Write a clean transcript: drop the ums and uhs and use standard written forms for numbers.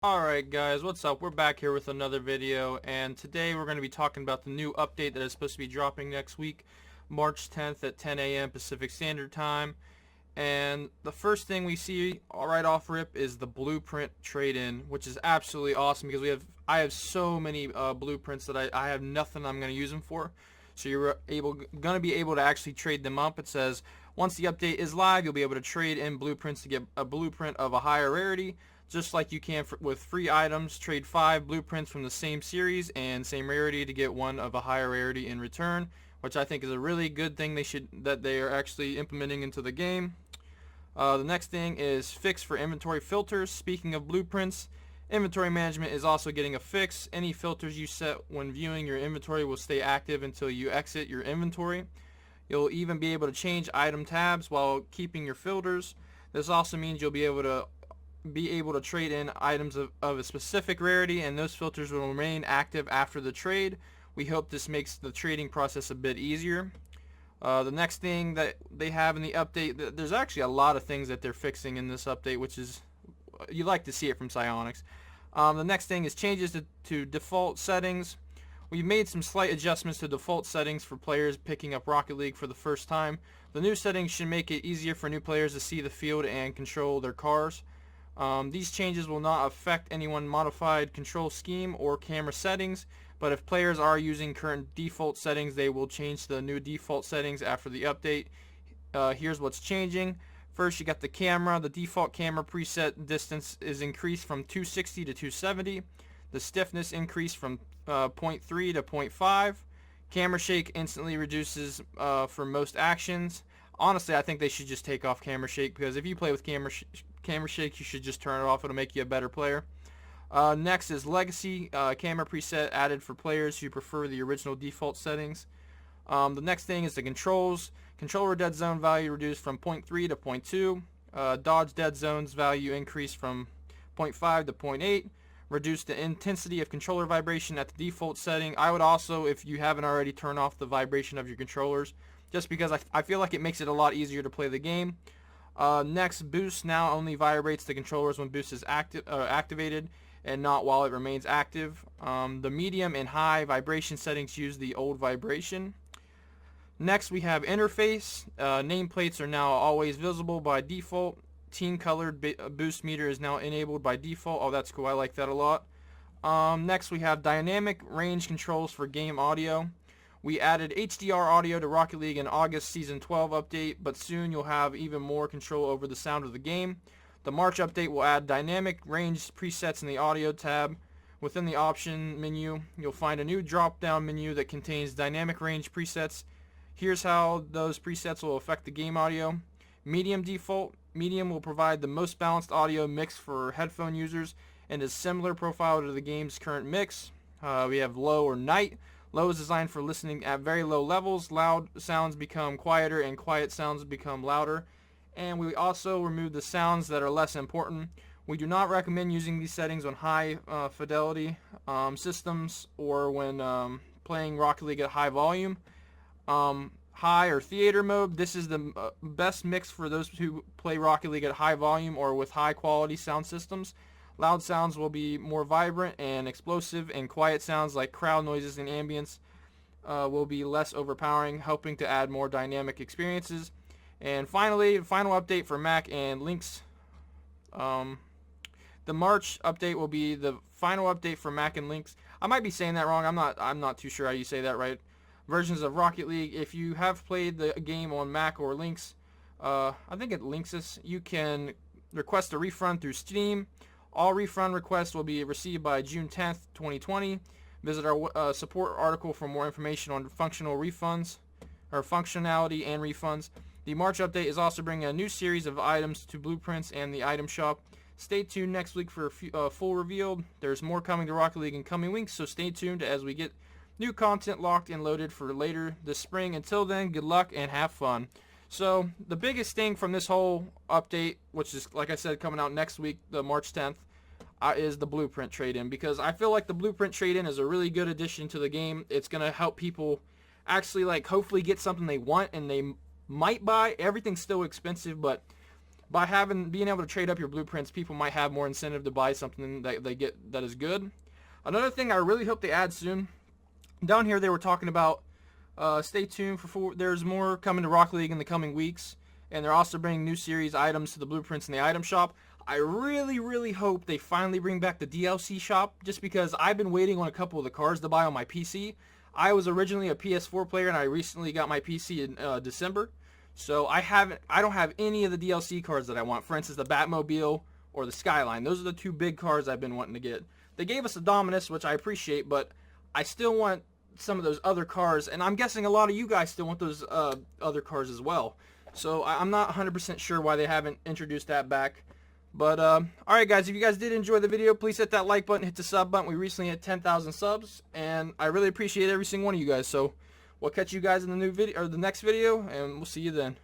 Alright guys, what's up? We're back here with another video, and today we're going to be talking about the new update that is supposed to be dropping next week, March 10th at 10 a.m. Pacific Standard Time. And the first thing we see right off rip is the blueprint trade-in, which is absolutely awesome because I have so many blueprints that I have nothing I'm going to use them for. So you're going to be able to actually trade them up. It says once the update is live, you'll be able to trade in blueprints to get a blueprint of a higher rarity. Just like you can with free items, trade 5 blueprints from the same series and same rarity to get one of a higher rarity in return, which I think is a really good thing that they are actually implementing into the game. The next thing is fix for inventory filters. Speaking of blueprints, inventory management is also getting a fix. Any filters you set when viewing your inventory will stay active until you exit your inventory. You'll even be able to change item tabs while keeping your filters. This also means you'll be able to trade in items of a specific rarity, and those filters will remain active after the trade. We hope this makes the trading process a bit easier. The next thing that they have in the update, there's actually a lot of things that they're fixing in this update, which is, you like to see it from Psyonix. The next thing is changes to default settings. We've made some slight adjustments to default settings for players picking up Rocket League for the first time. The new settings should make it easier for new players to see the field and control their cars. These changes will not affect anyone modified control scheme or camera settings, but if players are using current default settings, they will change to the new default settings after the update. Here's what's changing. First, you got the camera. The default camera preset distance is increased from 260 to 270. The stiffness increased from 0.3 to 0.5. Camera shake instantly reduces for most actions. Honestly, I think they should just take off camera shake, because if you play with camera shake, you should just turn it off. It'll make you a better player. Next is legacy camera preset added for players who prefer the original default settings. The next thing is the controls. Controller dead zone value reduced from 0.3 to 0.2. Dodge dead zones value increased from 0.5 to 0.8. Reduce the intensity of controller vibration at the default setting. I would also, if you haven't already, turn off the vibration of your controllers, just because I feel like it makes it a lot easier to play the game. Next, boost now only vibrates the controllers when boost is activated, and not while it remains active. The medium and high vibration settings use the old vibration. Next, we have interface. Nameplates are now always visible by default. Team colored boost meter is now enabled by default. Oh, that's cool. I like that a lot. Next, we have dynamic range controls for game audio. We added HDR audio to Rocket League in August Season 12 update, but soon you'll have even more control over the sound of the game. The March update will add dynamic range presets in the audio tab. Within the option menu, you'll find a new drop-down menu that contains dynamic range presets. Here's how those presets will affect the game audio. Medium default. Medium will provide the most balanced audio mix for headphone users and is similar profile to the game's current mix. We have low or night. Low is designed for listening at very low levels. Loud sounds become quieter and quiet sounds become louder. And we also remove the sounds that are less important. We do not recommend using these settings on high fidelity systems or when playing Rocket League at high volume. High or theater mode, this is the best mix for those who play Rocket League at high volume or with high quality sound systems. Loud sounds will be more vibrant and explosive, and quiet sounds like crowd noises and ambience will be less overpowering, helping to add more dynamic experiences. And finally, final update for Mac and Lynx. The March update will be the final update for Mac and Lynx. I might be saying that wrong. I'm not too sure how you say that right. Versions of Rocket League. If you have played the game on Mac or Lynx, I think it Lynxus, you can request a refund through Steam. All refund requests will be received by June 10th, 2020. Visit our support article for more information on functionality and refunds. The March update is also bringing a new series of items to Blueprints and the item shop. Stay tuned next week for a full reveal. There's more coming to Rocket League in coming weeks, so stay tuned as we get new content locked and loaded for later this spring. Until then, good luck and have fun. So the biggest thing from this whole update, which is, like I said, coming out next week, the March 10th, is the Blueprint trade-in, because I feel like the Blueprint trade-in is a really good addition to the game. It's going to help people actually, hopefully get something they want and they might buy. Everything's still expensive, but by being able to trade up your blueprints, people might have more incentive to buy something that they get that is good. Another thing I really hope they add soon, down here they were talking about, stay tuned there's more coming to Rocket League in the coming weeks, and they're also bringing new series items to the blueprints in the item shop. I really hope they finally bring back the DLC shop, just because I've been waiting on a couple of the cars to buy on my PC. I was originally a PS4 player, and I recently got my PC in December, so I don't have any of the DLC cars that I want. For instance, the Batmobile or the Skyline. Those are the two big cars I've been wanting to get. They gave us a Dominus, which I appreciate, but I still want some of those other cars, and I'm guessing a lot of you guys still want those other cars as well. So I'm not 100% sure why they haven't introduced that back. But alright guys, if you guys did enjoy the video, please hit that like button, hit the sub button. We recently hit 10,000 subs, and I really appreciate every single one of you guys. So we'll catch you guys in the new video, or the next video, and we'll see you then.